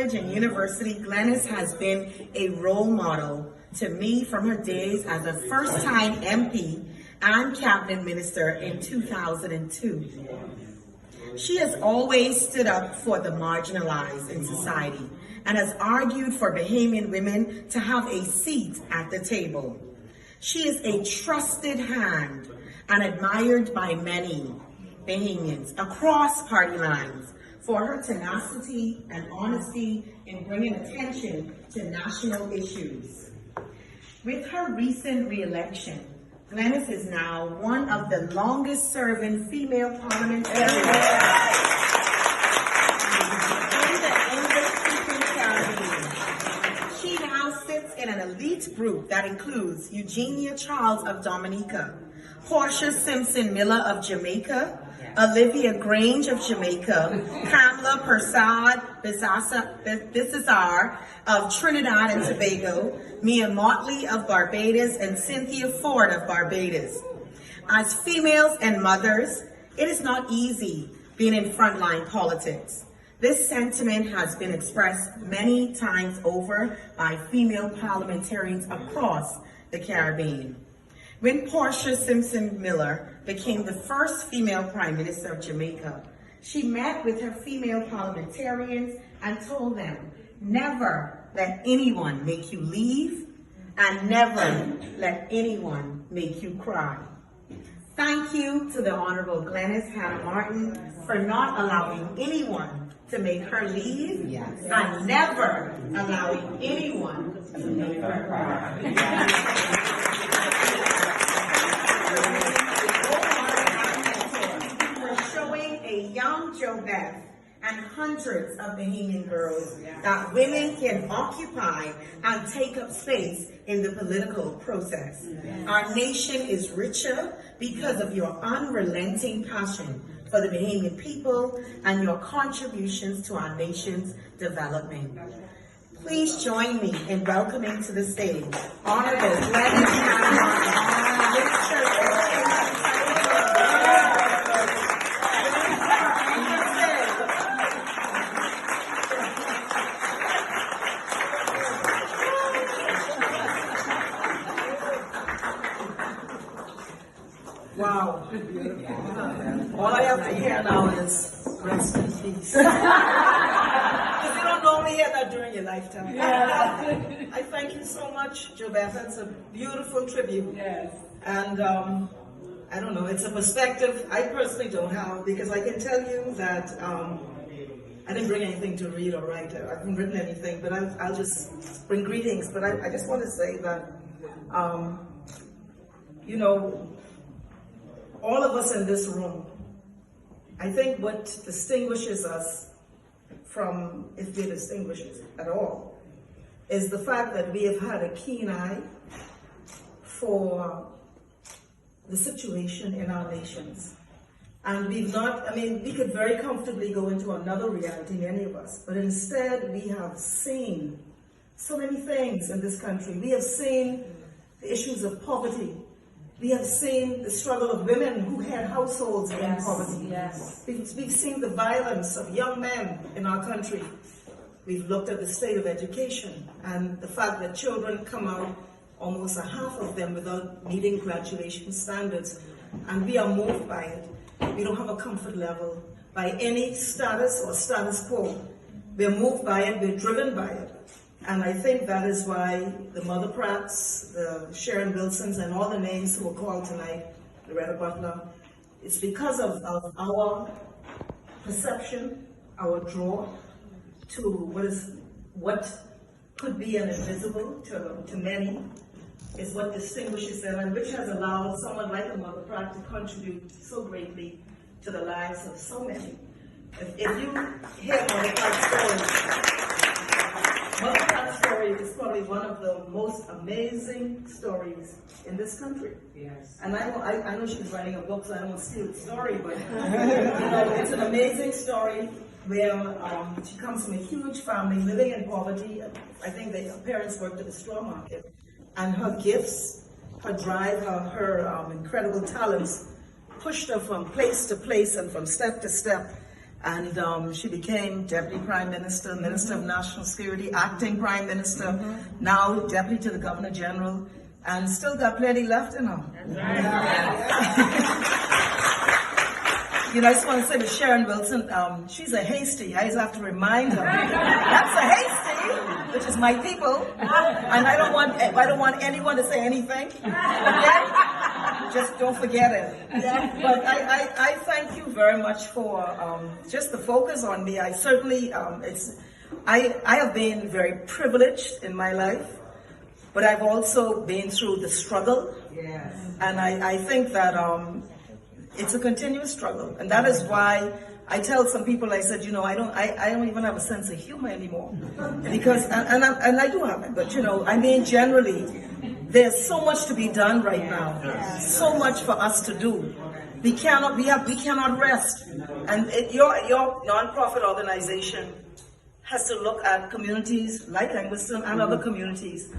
college and university, Glennis has been a role model to me from her days as a first-time MP and cabinet minister in 2002. She has always stood up for the marginalized in society and has argued for Bahamian women to have a seat at the table. She is a trusted hand and admired by many Bahamians across party lines for her tenacity and honesty in bringing attention to national issues. With her recent re-election, Glennis is now one of the longest-serving female parliamentarians in the English-speaking Caribbean. She now sits in an elite group that includes Eugenia Charles of Dominica, Portia Simpson Miller of Jamaica, Olivia Grange of Jamaica, Kamala Persad Bissessar of Trinidad and Tobago, Mia Motley of Barbados, and Cynthia Ford of Barbados. As females and mothers, it is not easy being in frontline politics. This sentiment has been expressed many times over by female parliamentarians across the Caribbean. When Portia Simpson Miller became the first female Prime Minister of Jamaica, she met with her female parliamentarians and told them, never let anyone make you leave and never let anyone make you cry. Thank you to the Honorable Glennis Hannah Martin for not allowing anyone to make her leave and never allowing anyone to make her cry. Young Jobeth and hundreds of Bahamian girls that women can occupy and take up space in the political process. Our nation is richer because of your unrelenting passion for the Bahamian people and your contributions to our nation's development. Please join me in welcoming to the stage Honorable Glennis Hannah Martin. Wow. All I have to hear now is rest in peace. Because you don't normally hear that during your lifetime. Yeah. I thank you so much, Jobeth. That's a beautiful tribute. Yes. And I don't know, it's a perspective I personally don't have, because I can tell you that I didn't bring anything to read or write. I haven't written anything, but I'll just bring greetings. But I just want to say that, you know, all of us in this room, I think what distinguishes us from, if we distinguish at all, is the fact that we have had a keen eye for the situation in our nations. And we've not, I mean, we could very comfortably go into another reality, many of us, but instead we have seen so many things in this country. We have seen the issues of poverty. We have seen the struggle of women who had households in poverty. Yes. We've seen the violence of young men in our country. We've looked at the state of education and the fact that children come out, almost a half of them, without meeting graduation standards. And we are moved by it. We don't have a comfort level by any status or status quo. We're moved by it, we're driven by it. And I think that is why the Mother Pratts, the Sharon Wilsons, and all the names who were called tonight, Loretta Butler, it's because of our perception, our draw to what could be an invisible to many, is what distinguishes them, and which has allowed someone like a Mother Pratt to contribute so greatly to the lives of so many. If you hear Mother Pratt's story, Mother Pratt's story is probably one of the most amazing stories in this country. Yes. And I know she's writing a book, so I don't want to steal the story, but you know, it's an amazing story where she comes from a huge family living in poverty. I think her parents worked at the straw market. And her gifts, her drive, her incredible talents pushed her from place to place and from step to step. And she became Deputy Prime Minister, Minister of National Security, Acting Prime Minister, now Deputy to the Governor General, and still got plenty left in her. You know, I just want to say to Sharon Wilson, she's a hasty. I just have to remind her. That's a hasty, which is my people, and I don't want anyone to say anything. Okay? Just don't forget it. But I thank you very much for just the focus on me. I certainly I have been very privileged in my life, but I've also been through the struggle. Yes. And I think that it's a continuous struggle, and that is why I tell some people, I said, you know, I don't even have a sense of humor anymore, because and I do have it, but you know, I mean, generally, there's so much to be done right now, so much for us to do. We cannot rest, and your non-profit organization has to look at communities like Angleton and other communities